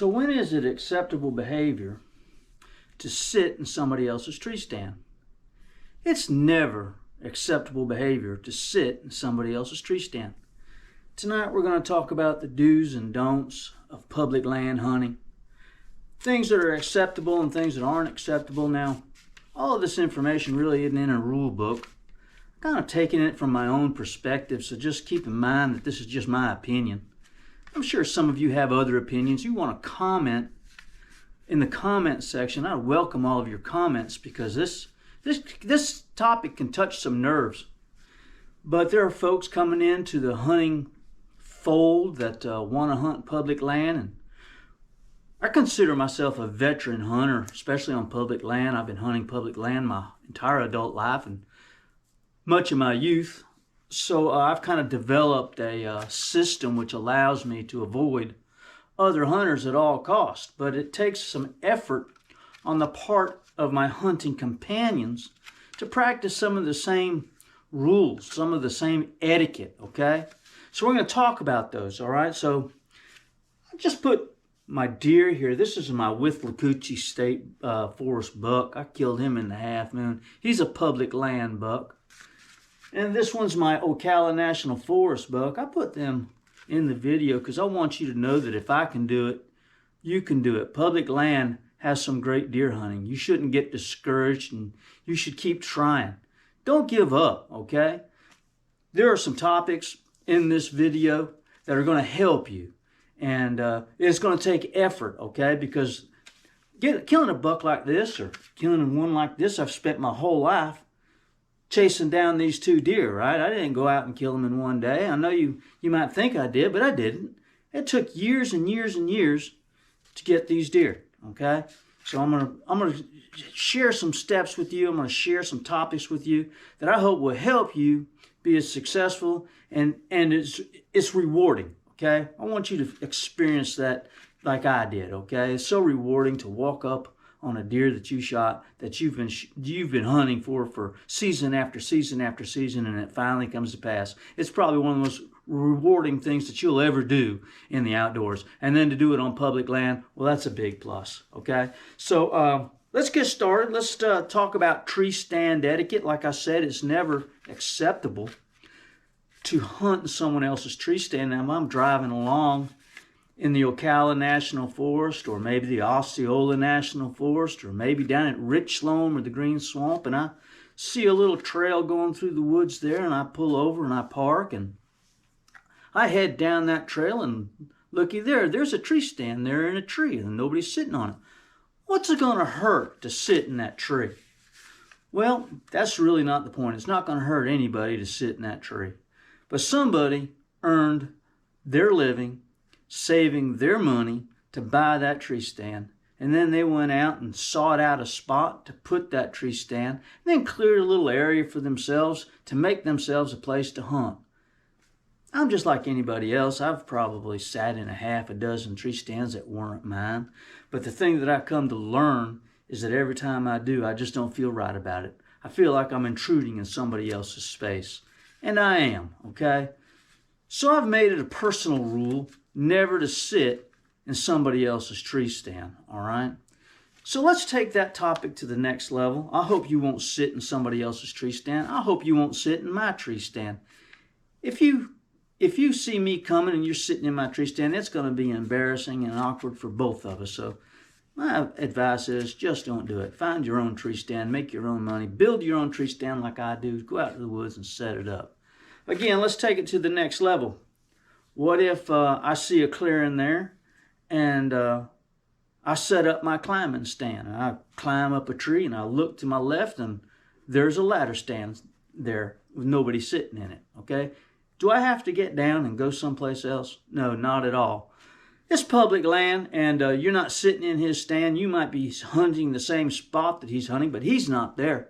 So when is it acceptable behavior to sit in somebody else's tree stand? It's never acceptable behavior to sit in somebody else's tree stand. Tonight we're going to talk about the do's and don'ts of public land hunting. Things that are acceptable and things that aren't acceptable. Now, all of this information really isn't in a rule book. I'm kind of taking it from my own perspective, so just keep in mind that this is just my opinion. I'm sure some of you have other opinions. You want to comment in the comment section. I welcome all of your comments because this topic can touch some nerves. But there are folks coming into the hunting fold that want to hunt public land, and I consider myself a veteran hunter, especially on public land. I've been hunting public land my entire adult life and much of my youth. So I've kind of developed a system which allows me to avoid other hunters at all costs. But it takes some effort on the part of my hunting companions to practice some of the same rules, some of the same etiquette, okay? So we're going to talk about those, all right? So I just put my deer here. This is my Withlacoochee State Forest buck. I killed him in the half moon. He's a public land buck. And this one's my Ocala National Forest buck. I put them in the video because I want you to know that if I can do it, you can do it. Public land has some great deer hunting. You shouldn't get discouraged, and you should keep trying. Don't give up, okay? There are some topics in this video that are going to help you. And it's going to take effort, okay? Because killing a buck like this or killing one like this, I've spent my whole life chasing down these two deer, right? I didn't go out and kill them in one day. I know you might think I did, but I didn't. It took years and years and years to get these deer, okay? So I'm gonna share some steps with you. I'm gonna share some topics with you that I hope will help you be as successful, and it's rewarding, okay? I want you to experience that like I did, okay? It's so rewarding to walk up on a deer that you shot, that you've been hunting for season after season after season, and it finally comes to pass. It's probably one of the most rewarding things that you'll ever do in the outdoors. And then to do it on public land, well, that's a big plus, okay? So let's get started. Let's talk about tree stand etiquette. Like I said, it's never acceptable to hunt in someone else's tree stand. Now, if I'm driving along in the Ocala National Forest, or maybe the Osceola National Forest, or maybe down at Richloam or the Green Swamp, and I see a little trail going through the woods there, and I pull over and I park, and I head down that trail, and looky there's a tree stand there in a tree, and nobody's sitting on it. What's it going to hurt to sit in that tree? Well, that's really not the point. It's not going to hurt anybody to sit in that tree. But somebody earned their living saving their money to buy that tree stand. And then they went out and sought out a spot to put that tree stand, and then cleared a little area for themselves to make themselves a place to hunt. I'm just like anybody else. I've probably sat in a half a dozen tree stands that weren't mine. But the thing that I come to learn is that every time I do, I just don't feel right about it. I feel like I'm intruding in somebody else's space. And I am, okay? So I've made it a personal rule never to sit in somebody else's tree stand, all right? So let's take that topic to the next level. I hope you won't sit in somebody else's tree stand. I hope you won't sit in my tree stand. If you see me coming and you're sitting in my tree stand, it's going to be embarrassing and awkward for both of us. So my advice is just don't do it. Find your own tree stand, make your own money, build your own tree stand like I do. Go out to the woods and set it up. Again, let's take it to the next level. What if I see a clearing there and I set up my climbing stand? And I climb up a tree and I look to my left and there's a ladder stand there with nobody sitting in it, okay? Do I have to get down and go someplace else? No, not at all. It's public land, and you're not sitting in his stand. You might be hunting the same spot that he's hunting, but he's not there.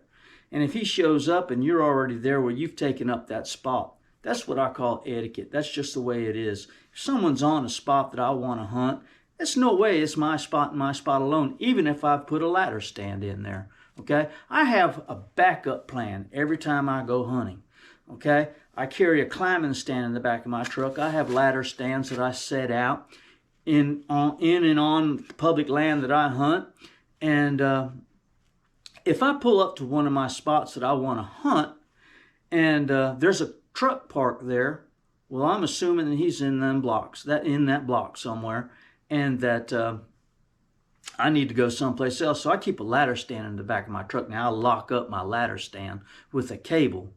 And if he shows up and you're already there, well, you've taken up that spot. That's what I call etiquette. That's just the way it is. If someone's on a spot that I want to hunt, there's no way it's my spot and my spot alone, even if I put a ladder stand in there, okay? I have a backup plan every time I go hunting, okay? I carry a climbing stand in the back of my truck. I have ladder stands that I set out. in and on public land that I hunt. And if I pull up to one of my spots that I want to hunt, and there's a truck parked there, well, I'm assuming that he's in them blocks, in that block somewhere, and that I need to go someplace else. So I keep a ladder stand in the back of my truck. Now I lock up my ladder stand with a cable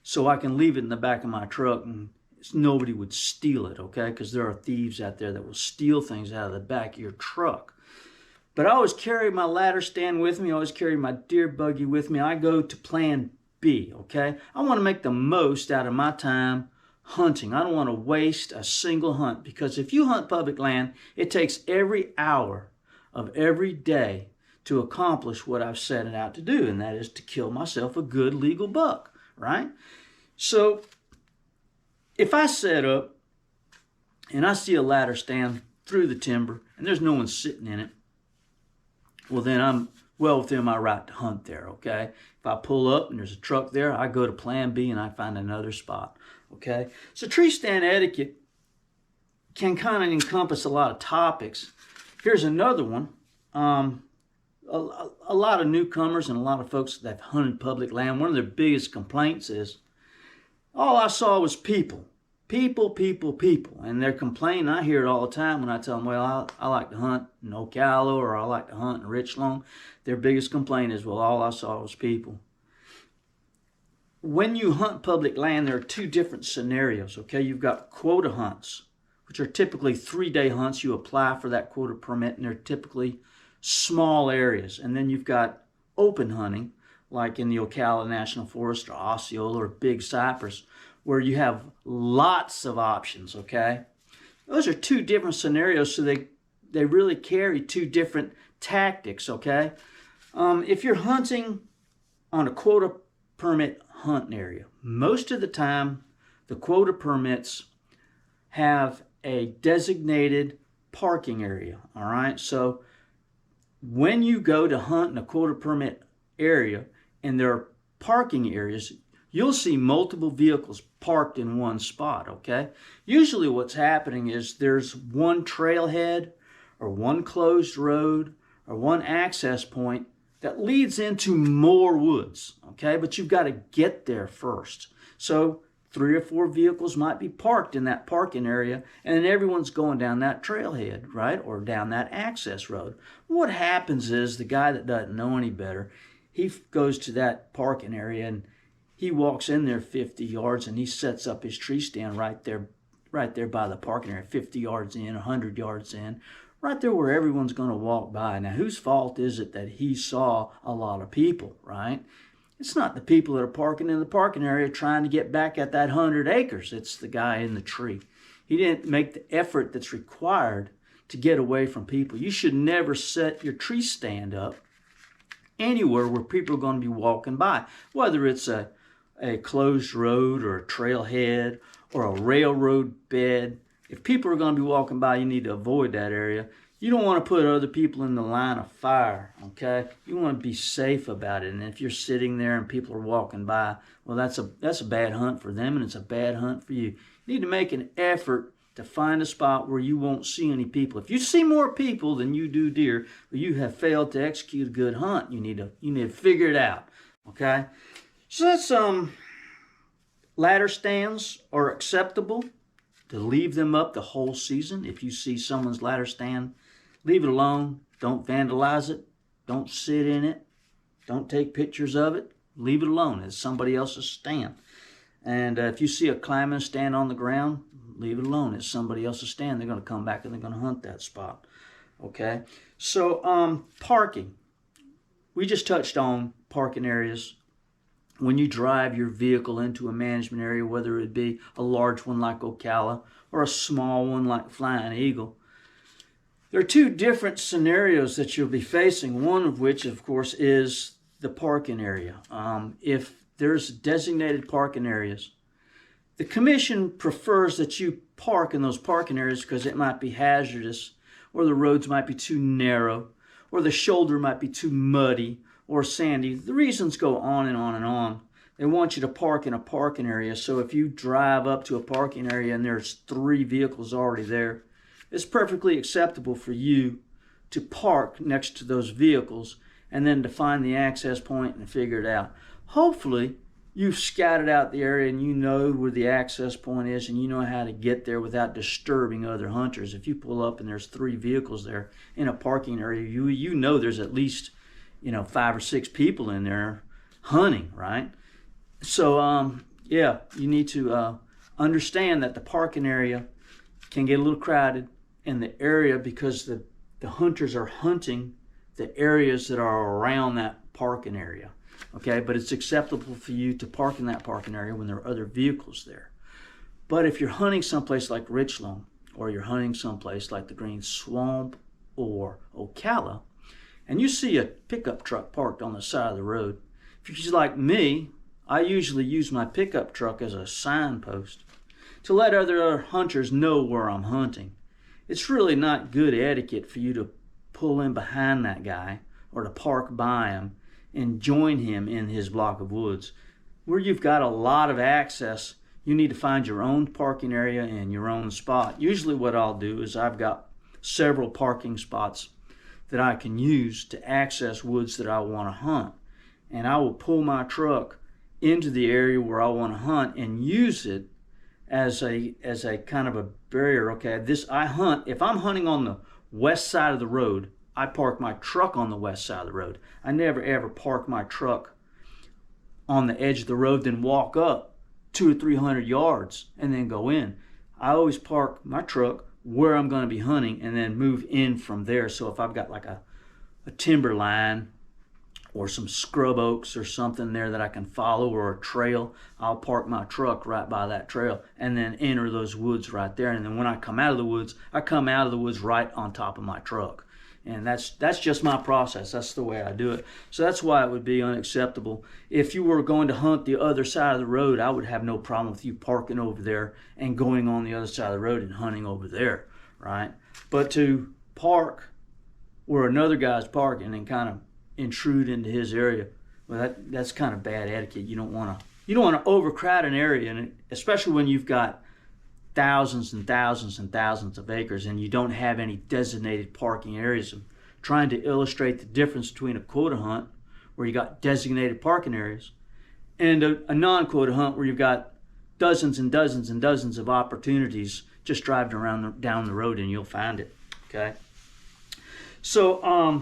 so I can leave it in the back of my truck and nobody would steal it, okay? Because there are thieves out there that will steal things out of the back of your truck. But I always carry my ladder stand with me. I always carry my deer buggy with me. I go to plan B, okay? I want to make the most out of my time hunting. I don't want to waste a single hunt, because if you hunt public land, it takes every hour of every day to accomplish what I've set it out to do, and that is to kill myself a good legal buck, right? So if I set up and I see a ladder stand through the timber and there's no one sitting in it, well, then I'm well within my right to hunt there, okay? If I pull up and there's a truck there, I go to plan B and I find another spot, okay? So tree stand etiquette can kind of encompass a lot of topics. Here's another one. A lot of newcomers and a lot of folks that have hunted public land, one of their biggest complaints is, all I saw was people. People. And they're complaining. I hear it all the time when I tell them, well, I like to hunt in Ocala or I like to hunt in Richland. Their biggest complaint is, well, all I saw was people. When you hunt public land, there are two different scenarios, okay? You've got quota hunts, which are typically 3-day hunts. You apply for that quota permit, and they're typically small areas. And then you've got open hunting, like in the Ocala National Forest or Osceola or Big Cypress, where you have lots of options, okay? Those are two different scenarios, so they really carry two different tactics, okay? If you're hunting on a quota permit hunting area, most of the time the quota permits have a designated parking area, all right? So when you go to hunt in a quota permit area and there are parking areas, you'll see multiple vehicles parked in one spot, okay? Usually what's happening is there's one trailhead or one closed road or one access point that leads into more woods, okay? But you've got to get there first. So 3 or 4 vehicles might be parked in that parking area, and then everyone's going down that trailhead, right? Or down that access road. What happens is the guy that doesn't know any better, he goes to that parking area and he walks in there 50 yards and he sets up his tree stand right there by the parking area, 50 yards in, 100 yards in, right there where everyone's going to walk by. Now, whose fault is it that he saw a lot of people, right? It's not the people that are parking in the parking area trying to get back at that 100 acres. It's the guy in the tree. He didn't make the effort that's required to get away from people. You should never set your tree stand up anywhere where people are going to be walking by, whether it's a closed road or a trailhead or a railroad bed. If people are going to be walking by, you need to avoid that area. You don't want to put other people in the line of fire, okay? You want to be safe about it. And if you're sitting there and people are walking by, well, that's a bad hunt for them, and it's a bad hunt for you. You need to make an effort to find a spot where you won't see any people. If you see more people than you do deer, well, you have failed to execute a good hunt. You need to figure it out, okay? So that's ladder stands are acceptable to leave them up the whole season. If you see someone's ladder stand, leave it alone. Don't vandalize it. Don't sit in it. Don't take pictures of it. Leave it alone. It's somebody else's stand. And if you see a climbing stand on the ground, leave it alone. It's somebody else's stand. They're going to come back and they're going to hunt that spot. Okay? So parking. We just touched on parking areas. When you drive your vehicle into a management area, whether it be a large one like Ocala or a small one like Flying Eagle, there are two different scenarios that you'll be facing, one of which, of course, is the parking area. If there's designated parking areas, the commission prefers that you park in those parking areas because it might be hazardous, or the roads might be too narrow, or the shoulder might be too muddy or sandy. The reasons go on and on and on. They want you to park in a parking area, so if you drive up to a parking area and there's 3 vehicles already there, it's perfectly acceptable for you to park next to those vehicles and then to find the access point and figure it out. Hopefully, you've scouted out the area and you know where the access point is and you know how to get there without disturbing other hunters. If you pull up and there's 3 vehicles there in a parking area, you know there's at least 5 or 6 people in there hunting, right? So yeah, you need to understand that the parking area can get a little crowded in the area because the hunters are hunting the areas that are around that parking area. Okay, but it's acceptable for you to park in that parking area when there are other vehicles there. But if you're hunting someplace like Richland, or you're hunting someplace like the Green Swamp or Ocala, and you see a pickup truck parked on the side of the road, if you're like me, I usually use my pickup truck as a signpost to let other hunters know where I'm hunting. It's really not good etiquette for you to pull in behind that guy or to park by him and join him in his block of woods. Where you've got a lot of access, you need to find your own parking area and your own spot. Usually what I'll do is I've got several parking spots that I can use to access woods that I want to hunt. And I will pull my truck into the area where I want to hunt and use it as a kind of a barrier. Okay, I hunt, if I'm hunting on the west side of the road, I park my truck on the west side of the road. I never ever park my truck on the edge of the road, then walk up 200 or 300 yards and then go in. I always park my truck where I'm going to be hunting and then move in from there. So if I've got like a timber line or some scrub oaks or something there that I can follow, or a trail, I'll park my truck right by that trail and then enter those woods right there. And then when I come out of the woods, I come out of the woods right on top of my truck. And that's just my process. That's the way I do it. So that's why it would be unacceptable. If you were going to hunt the other side of the road, I would have no problem with you parking over there and going on the other side of the road and hunting over there, right? But to park where another guy's parking and kind of intrude into his area, well, that's kind of bad etiquette. You don't want to overcrowd an area, and especially when you've got thousands and thousands and thousands of acres and you don't have any designated parking areas. I'm trying to illustrate the difference between a quota hunt where you got designated parking areas and a non-quota hunt where you've got dozens and dozens and dozens of opportunities just driving down the road and you'll find it. Okay, so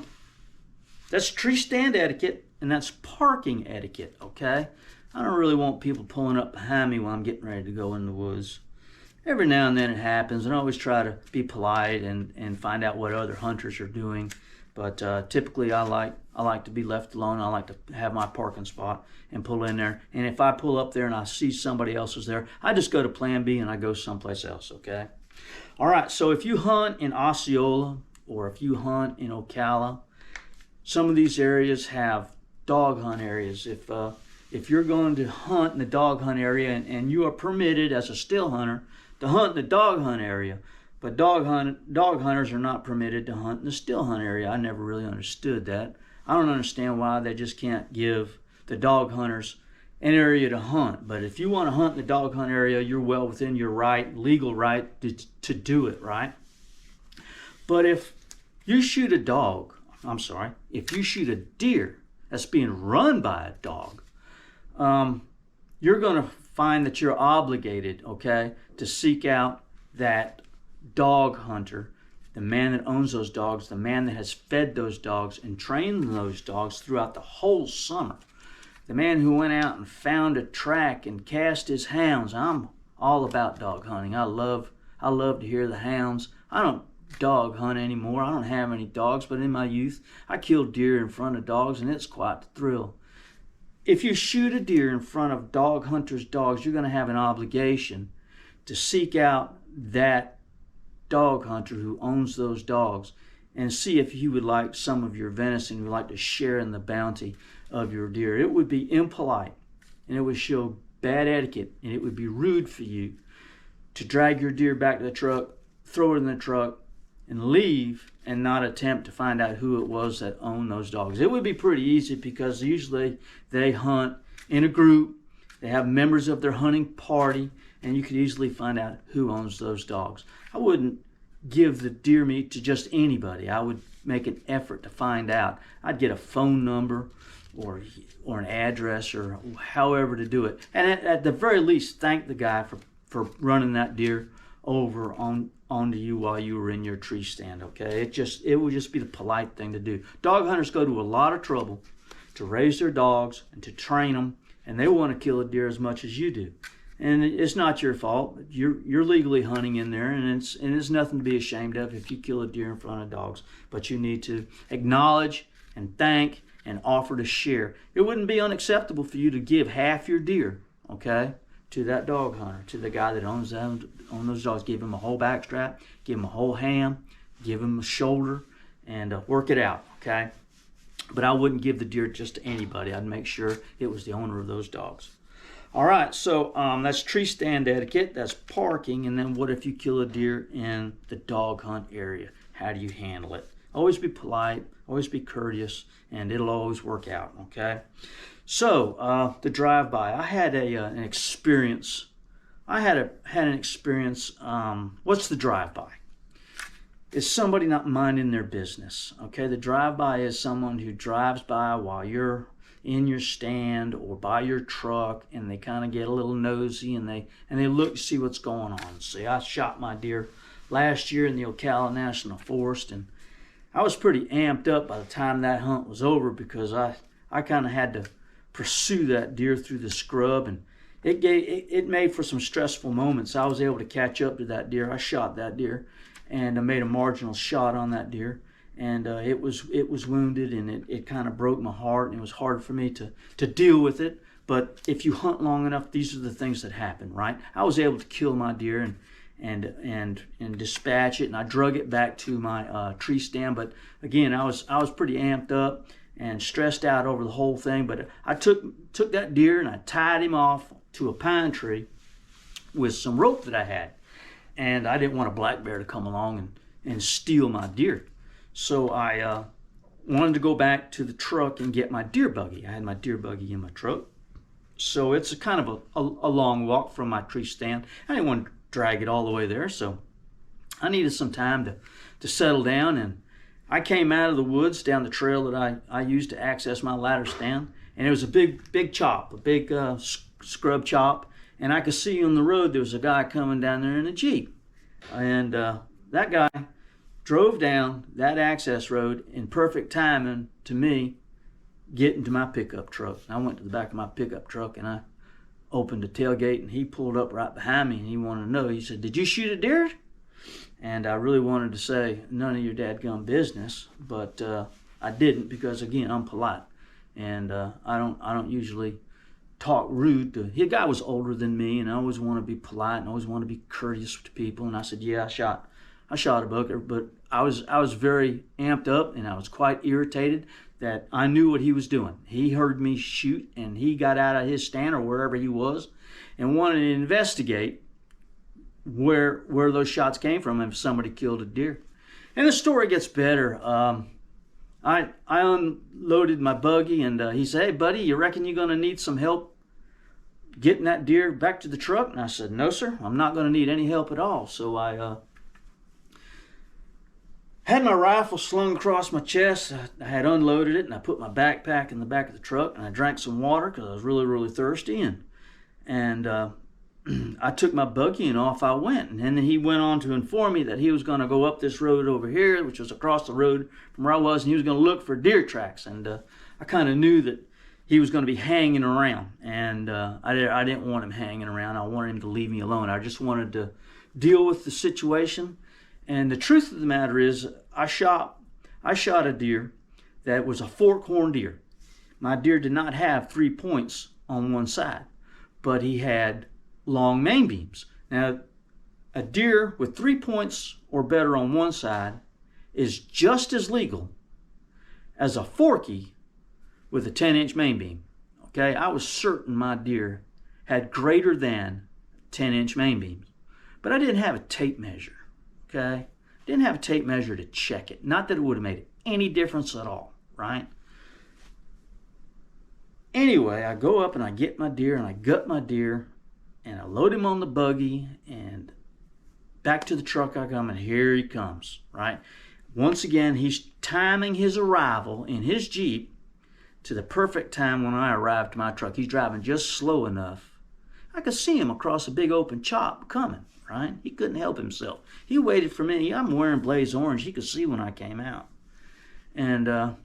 that's tree stand etiquette and that's parking etiquette. Okay, I don't really want people pulling up behind me when I'm getting ready to go in the woods. Every now and then it happens, and I always try to be polite and find out what other hunters are doing. But typically I like to be left alone. I like to have my parking spot and pull in there. And if I pull up there and I see somebody else is there, I just go to plan B and I go someplace else, okay? All right, so if you hunt in Osceola or if you hunt in Ocala, some of these areas have dog hunt areas. If you're going to hunt in the dog hunt area and you are permitted as a still hunter to hunt in the dog hunt area, but dog hunters are not permitted to hunt in the still hunt area. I never really understood that. I don't understand why they just can't give the dog hunters an area to hunt. But if you want to hunt in the dog hunt area, you're well within your legal right to do it, right? But if you shoot if you shoot a deer that's being run by a dog, you're going to find that you're obligated, okay, to seek out that dog hunter, the man that owns those dogs, the man that has fed those dogs and trained those dogs throughout the whole summer, the man who went out and found a track and cast his hounds. I'm all about dog hunting. I love to hear the hounds. I don't dog hunt anymore. I don't have any dogs, but in my youth, I killed deer in front of dogs, and it's quite the thrill. If you shoot a deer in front of dog hunters' dogs, you're going to have an obligation to seek out that dog hunter who owns those dogs and see if he would like some of your venison, would like to share in the bounty of your deer. It would be impolite and it would show bad etiquette, and it would be rude for you to drag your deer back to the truck, throw it in the truck, and leave and not attempt to find out who it was that owned those dogs. It would be pretty easy because usually they hunt in a group. They have members of their hunting party, and you could easily find out who owns those dogs. I wouldn't give the deer meat to just anybody. I would make an effort to find out. I'd get a phone number or an address or however to do it. And at the very least, thank the guy for running that deer over onto you while you were in your tree stand, okay? It would just be the polite thing to do. Dog hunters go to a lot of trouble to raise their dogs and to train them, and they want to kill a deer as much as you do. And it's not your fault. You're legally hunting in there, and it's nothing to be ashamed of if you kill a deer in front of dogs. But you need to acknowledge and thank and offer to share. It wouldn't be unacceptable for you to give half your deer, okay, to that dog hunter, to the guy that owns those dogs. Give him a whole backstrap, give him a whole ham, give him a shoulder, and work it out, okay? But I wouldn't give the deer just to anybody. I'd make sure it was the owner of those dogs. All right, so that's tree stand etiquette, that's parking, and then what if you kill a deer in the dog hunt area? How do you handle it? Always be polite, always be courteous, and it'll always work out, okay? So, the drive-by. I had an experience. What's the drive-by? It's somebody not minding their business, okay? The drive-by is someone who drives by while you're in your stand or by your truck, and they kind of get a little nosy, and they look to see what's going on. See, I shot my deer last year in the Ocala National Forest, and I was pretty amped up by the time that hunt was over because I kind of had to pursue that deer through the scrub, and it made for some stressful moments. I was able to catch up to that deer. I shot that deer, and I made a marginal shot on that deer. And it was wounded, and it kind of broke my heart, and it was hard for me to deal with it. But if you hunt long enough, these are the things that happen, right? I was able to kill my deer and dispatch it, and I drug it back to my tree stand. But again, I was pretty amped up and stressed out over the whole thing. But I took that deer and I tied him off to a pine tree with some rope that I had, and I didn't want a black bear to come along and steal my deer. So I wanted to go back to the truck and get my deer buggy. I had my deer buggy in my truck. So it's a kind of a long walk from my tree stand. I didn't want to drag it all the way there, so I needed some time to settle down. And I came out of the woods down the trail that I used to access my ladder stand. And it was a big chop, a big scrub chop. And I could see on the road there was a guy coming down there in a Jeep. And that guy drove down that access road in perfect timing to me getting to my pickup truck. I went to the back of my pickup truck and I opened the tailgate, and he pulled up right behind me, and he wanted to know. He said, "Did you shoot a deer?" And I really wanted to say, "None of your dadgum business," but I didn't because, again, I'm polite, and I don't usually talk rude to. The guy was older than me, and I always want to be polite and always want to be courteous to people. And I said, "Yeah, I shot a buck," but I was very amped up, and I was quite irritated that I knew what he was doing. He heard me shoot, and he got out of his stand or wherever he was and wanted to investigate where those shots came from if somebody killed a deer. And the story gets better. I unloaded my buggy, and he said, "Hey, buddy, you reckon you're going to need some help getting that deer back to the truck?" And I said, "No, sir, I'm not going to need any help at all." So I had my rifle slung across my chest. I had unloaded it, and I put my backpack in the back of the truck, and I drank some water because I was really, really thirsty. And I took my buggy, and off I went. And then he went on to inform me that he was going to go up this road over here, which was across the road from where I was, and he was going to look for deer tracks. And I kind of knew that he was going to be hanging around, and I didn't want him hanging around. I wanted him to leave me alone. I just wanted to deal with the situation. And the truth of the matter is, I shot a deer that was a fork-horn deer. My deer did not have 3 points on one side, but he had long main beams. Now, a deer with 3 points or better on one side is just as legal as a forky with a 10-inch main beam. Okay, I was certain my deer had greater than 10-inch main beams, but I didn't have a tape measure. Okay, didn't have a tape measure to check it. Not that it would have made any difference at all, right? Anyway, I go up and I get my deer and I gut my deer and I load him on the buggy, and back to the truck I come, and here he comes, right? Once again, he's timing his arrival in his Jeep to the perfect time when I arrived to my truck. He's driving just slow enough. I could see him across a big open chop coming, right? He couldn't help himself. He waited for me. I'm wearing blaze orange. He could see when I came out. And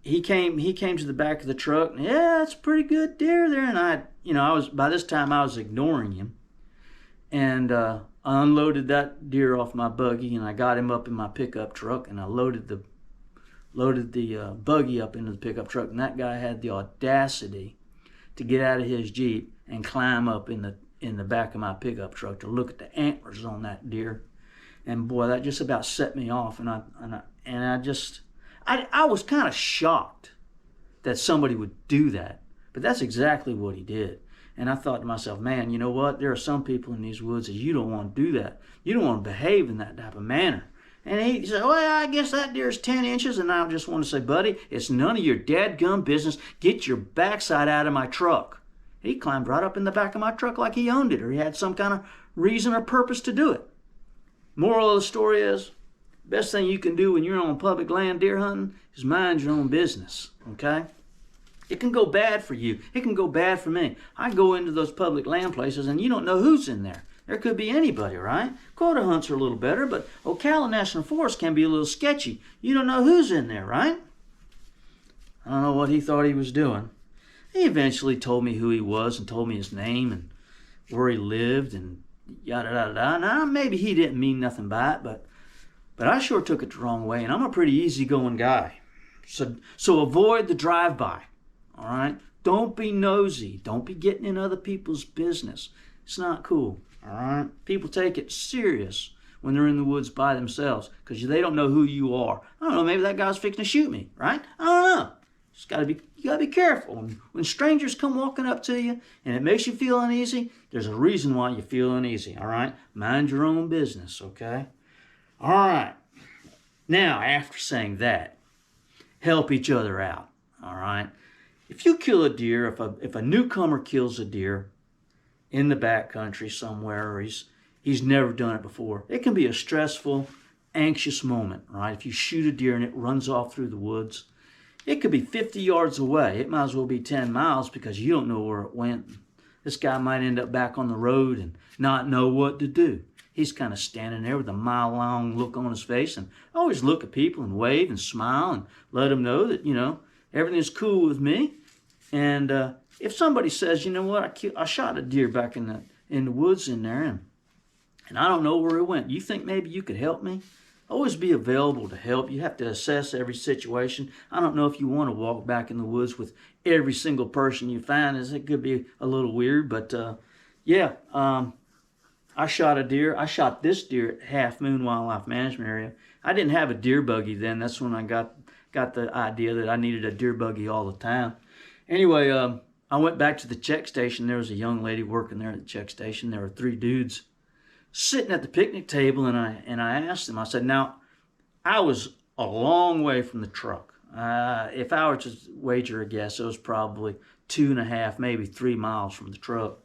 he came to the back of the truck. And, yeah, it's a pretty good deer there. And by this time I was ignoring him. And I unloaded that deer off my buggy, and I got him up in my pickup truck, and I loaded the buggy up into the pickup truck. And that guy had the audacity to get out of his Jeep and climb up in the back of my pickup truck to look at the antlers on that deer. And boy, that just about set me off. And I was kind of shocked that somebody would do that, but that's exactly what he did. And I thought to myself, man, you know what? There are some people in these woods that you don't want to do that. You don't want to behave in that type of manner. And he said, well, I guess that deer's 10 inches. And I just want to say, buddy, it's none of your dadgum business. Get your backside out of my truck. He climbed right up in the back of my truck like he owned it, or he had some kind of reason or purpose to do it. Moral of the story is, best thing you can do when you're on public land deer hunting is mind your own business, okay? It can go bad for you. It can go bad for me. I go into those public land places and you don't know who's in there. There could be anybody, right? Quota hunts are a little better, but Ocala National Forest can be a little sketchy. You don't know who's in there, right? I don't know what he thought he was doing. He eventually told me who he was and told me his name and where he lived and yada, yada, yada. Now, maybe he didn't mean nothing by it, but I sure took it the wrong way, and I'm a pretty easygoing guy. So avoid the drive-by, all right? Don't be nosy. Don't be getting in other people's business. It's not cool, all right? People take it serious when they're in the woods by themselves because they don't know who you are. I don't know, maybe that guy's fixing to shoot me, right? I don't know. You gotta be careful. When strangers come walking up to you and it makes you feel uneasy, there's a reason why you feel uneasy, all right? Mind your own business, okay? All right. Now, after saying that, help each other out, all right? If you kill a deer, if a newcomer kills a deer in the backcountry somewhere, or he's never done it before, it can be a stressful, anxious moment, right? If you shoot a deer and it runs off through the woods, it could be 50 yards away. It might as well be 10 miles because you don't know where it went. This guy might end up back on the road and not know what to do. He's kind of standing there with a mile-long look on his face, and I always look at people and wave and smile and let them know that, everything's cool with me. And if somebody says, you know what, I shot a deer back in the woods in there, and I don't know where it went. You think maybe you could help me? Always be available to help. You have to assess every situation. I don't know if you want to walk back in the woods with every single person you find. It could be a little weird, but I shot a deer. I shot this deer at Half Moon Wildlife Management Area. I didn't have a deer buggy then. That's when I got the idea that I needed a deer buggy all the time. Anyway, I went back to the check station. There was a young lady working there at the check station. There were 3 dudes sitting at the picnic table, and I asked them. I said, now, I was a long way from the truck. If I were to wager a guess, it was probably 2.5, maybe 3 miles from the truck.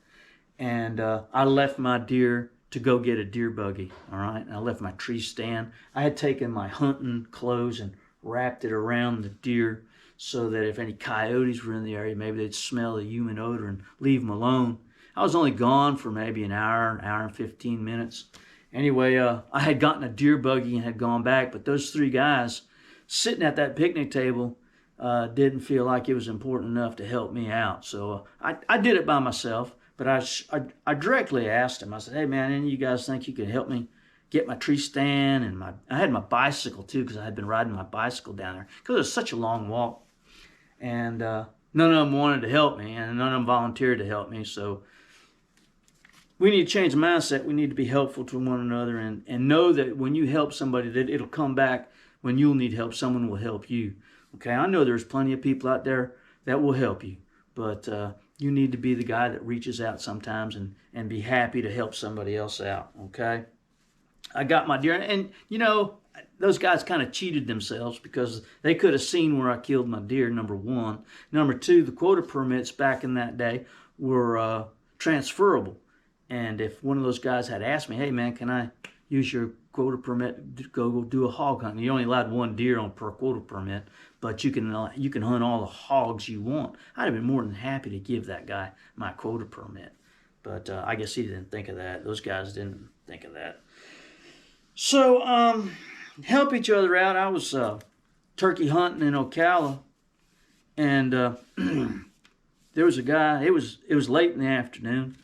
And I left my deer to go get a deer buggy, all right? And I left my tree stand. I had taken my hunting clothes and wrapped it around the deer so that if any coyotes were in the area, maybe they'd smell the human odor and leave them alone. I was only gone for maybe an hour and 15 minutes. Anyway, I had gotten a deer buggy and had gone back, but those 3 guys sitting at that picnic table didn't feel like it was important enough to help me out. So I did it by myself, but I directly asked them. I said, hey, man, any of you guys think you could help me get my tree stand? And I had my bicycle, too, because I had been riding my bicycle down there because it was such a long walk. And none of them wanted to help me, and none of them volunteered to help me. So we need to change the mindset. We need to be helpful to one another and know that when you help somebody, that it'll come back. When you'll need help, someone will help you. Okay, I know there's plenty of people out there that will help you, but you need to be the guy that reaches out sometimes and be happy to help somebody else out, okay? I got my deer, and those guys kind of cheated themselves because they could have seen where I killed my deer, number 1. Number 2, the quota permits back in that day were transferable. And if one of those guys had asked me, hey man, can I use your quota permit to go do a hog hunt? You're only allowed one deer on per quota permit, but you can hunt all the hogs you want. I'd have been more than happy to give that guy my quota permit. But I guess he didn't think of that. Those guys didn't think of that. So help each other out. I was turkey hunting in Ocala, and there was a guy. It was late in the afternoon,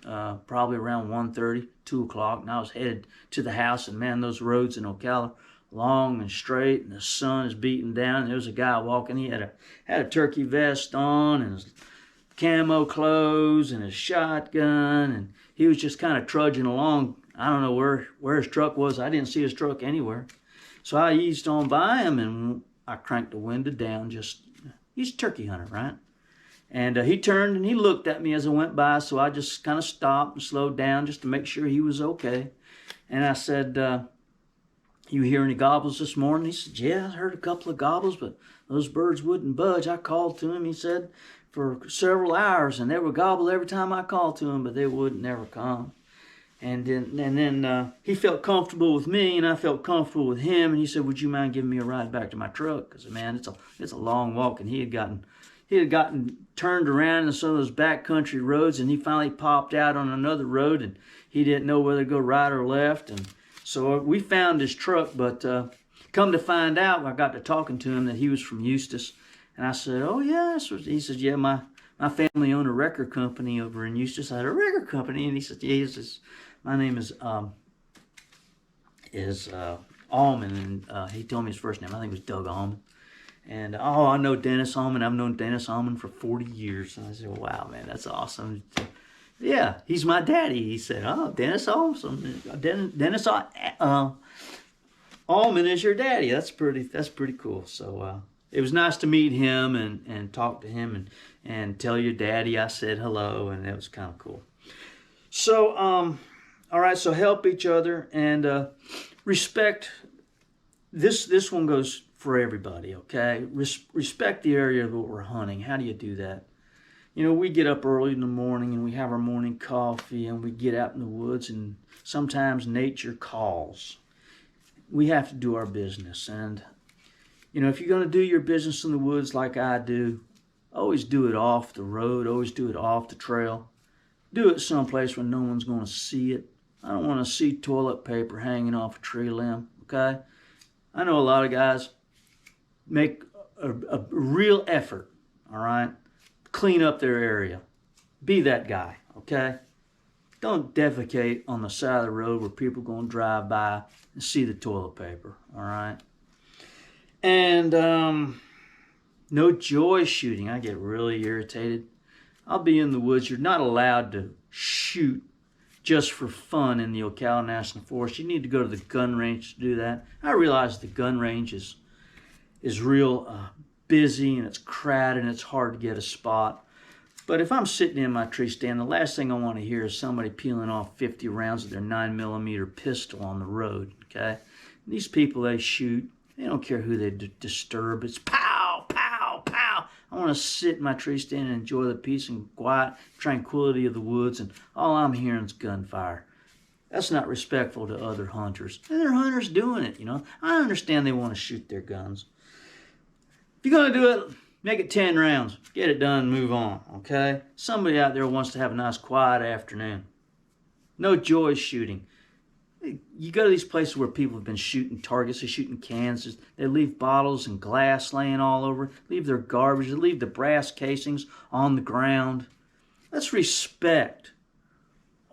probably around 1:30, 2 o'clock, and I was headed to the house. And man, those roads in Ocala, long and straight, and the sun is beating down. And there was a guy walking. He had a turkey vest on and his camo clothes and his shotgun, and he was just kind of trudging along. I don't know where his truck was. I didn't see his truck anywhere. So I eased on by him, and I cranked the window down. He's a turkey hunter, right? And he turned and he looked at me as I went by, so I just kind of stopped and slowed down just to make sure he was okay. And I said, you hear any gobbles this morning? He said, yeah, I heard a couple of gobbles, but those birds wouldn't budge. I called to him, he said, for several hours, and they would gobble every time I called to them, but they would never come. And then he felt comfortable with me, and I felt comfortable with him. And he said, "Would you mind giving me a ride back to my truck? Because man, it's a long walk." And he had gotten turned around in some of those backcountry roads, and he finally popped out on another road, and he didn't know whether to go right or left. And so we found his truck, but come to find out, I got to talking to him that he was from Eustis. And I said, "Oh, yeah." He said, "Yeah, my family owned a record company over in Eustis." I had a record company. And he said, "Yeah, my name is Allman." And he told me his first name. I think it was Doug Allman. And, I know Dennis Allman. I've known Dennis Allman for 40 years. And I said, "Wow, man, that's awesome." "Yeah, he's my daddy." He said, "Oh, Dennis Allman. Dennis Allman is your daddy." That's pretty cool. So, it was nice to meet him and talk to him and tell your daddy I said hello, and it was kind of cool. So, all right, so help each other and respect. This one goes for everybody, okay? Respect the area that we're hunting. How do you do that? We get up early in the morning and we have our morning coffee and we get out in the woods, and sometimes nature calls. We have to do our business, and if you're going to do your business in the woods like I do, always do it off the road. Always do it off the trail. Do it someplace where no one's going to see it. I don't want to see toilet paper hanging off a tree limb, okay? I know a lot of guys make a real effort, all right? Clean up their area. Be that guy, okay? Don't defecate on the side of the road where people are going to drive by and see the toilet paper, all right? And no joy shooting. I get really irritated. I'll be in the woods. You're not allowed to shoot just for fun in the Ocala National Forest. You need to go to the gun range to do that. I realize the gun range is real busy and it's crowded and it's hard to get a spot. But if I'm sitting in my tree stand, the last thing I want to hear is somebody peeling off 50 rounds of their 9mm pistol on the road, okay? And these people, they shoot. They don't care who they disturb. It's pow, pow, pow. I want to sit in my tree stand and enjoy the peace and quiet, tranquility of the woods, and all I'm hearing is gunfire. That's not respectful to other hunters. And they're hunters doing it, I understand they want to shoot their guns. If you're going to do it, make it 10 rounds. Get it done and move on, okay? Somebody out there wants to have a nice quiet afternoon. No joy shooting. You go to these places where people have been shooting targets, they're shooting cans, they leave bottles and glass laying all over, leave their garbage, they leave the brass casings on the ground. Let's respect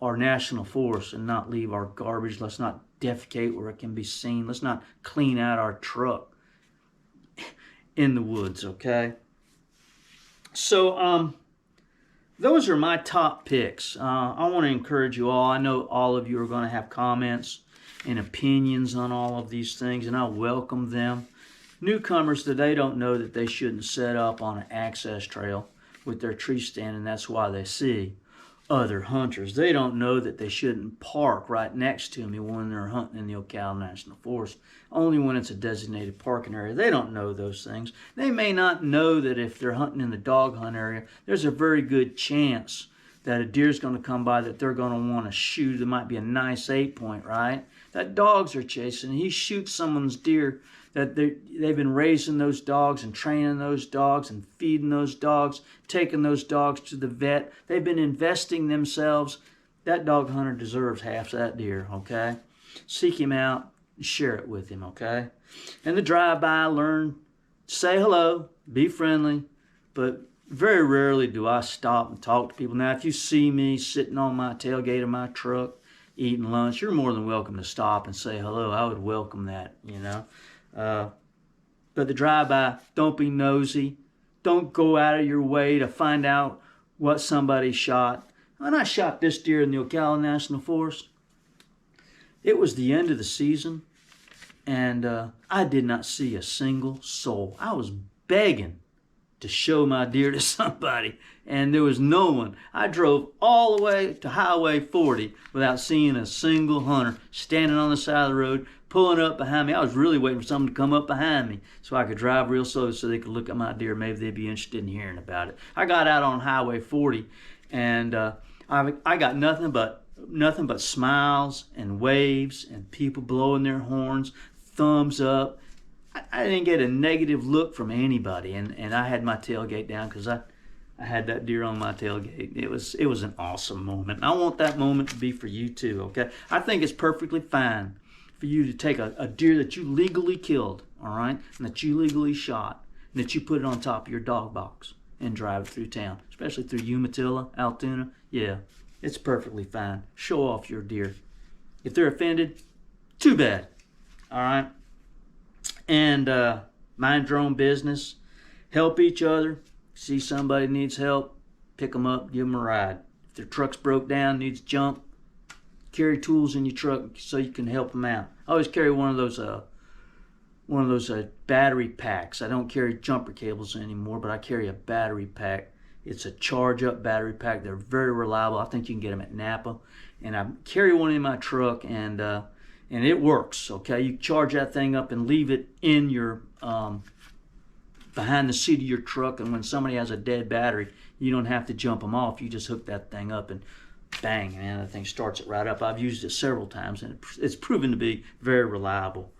our national forest and not leave our garbage. Let's not defecate where it can be seen. Let's not clean out our truck in the woods, okay? So, those are my top picks. I want to encourage you all. I know all of you are going to have comments and opinions on all of these things, and I welcome them. Newcomers today don't know that they shouldn't set up on an access trail with their tree stand, and that's why they see other hunters. They don't know that they shouldn't park right next to me when they're hunting in the Ocala National Forest, only when it's a designated parking area. They don't know those things. They may not know that if they're hunting in the dog hunt area, there's a very good chance that a deer's going to come by that they're going to want to shoot. It might be a nice 8-point, right? That dogs are chasing. He shoots someone's deer that they've been raising those dogs and training those dogs and feeding those dogs, taking those dogs to the vet. They've been investing themselves. That dog hunter deserves half that deer, okay? Seek him out and share it with him, okay? And the drive-by, learn, say hello, be friendly, but very rarely do I stop and talk to people. Now, if you see me sitting on my tailgate of my truck eating lunch, you're more than welcome to stop and say hello. I would welcome that, you know. But the drive-by, don't be nosy. Don't go out of your way to find out what somebody shot. When I shot this deer in the Ocala National Forest, it was the end of the season, and I did not see a single soul. I was begging to show my deer to somebody, and there was no one. I drove all the way to Highway 40 without seeing a single hunter standing on the side of the road, pulling up behind me. I was really waiting for someone to come up behind me so I could drive real slow so they could look at my deer. Maybe they'd be interested in hearing about it. I got out on Highway 40, and I got nothing but smiles and waves and people blowing their horns, thumbs up. I didn't get a negative look from anybody, and I had my tailgate down because I had that deer on my tailgate. It was an awesome moment. And I want that moment to be for you too, okay? I think it's perfectly fine for you to take a deer that you legally killed, all right, and that you legally shot, and that you put it on top of your dog box and drive it through town, especially through Umatilla, Altoona. Yeah, it's perfectly fine. Show off your deer. If they're offended, too bad, all right? And mind your own business. Help each other. See somebody needs help, pick them up, give them a ride. If their truck's broke down, needs junk, carry tools in your truck so you can help them out. I always carry one of those battery packs. I don't carry jumper cables anymore, but I carry a battery pack. It's a charge-up battery pack. They're very reliable. I think you can get them at Napa. And I carry one in my truck, and it works, okay? You charge that thing up and leave it in your behind the seat of your truck, and when somebody has a dead battery, you don't have to jump them off. You just hook that thing up and bang, man, that thing starts it right up. I've used it several times, and it's proven to be very reliable.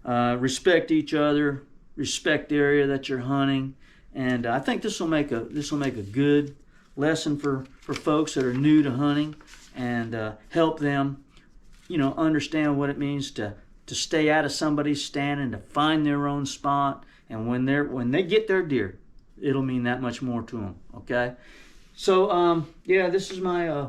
Respect each other, respect the area that you're hunting, and I think this will make a good lesson for folks that are new to hunting, and help them, you know, understand what it means to stay out of somebody's stand and to find their own spot. And when they get their deer, it'll mean that much more to them. Okay, so yeah, this is my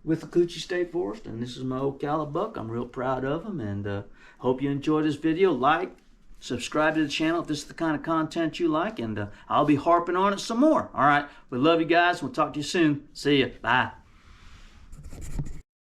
with the Coochie State Forest, and this is my Ocala buck. I'm real proud of him, and hope you enjoyed this video. Like, subscribe to the channel if this is the kind of content you like, and I'll be harping on it some more. All right, we love you guys. We'll talk to you soon. See ya. Bye.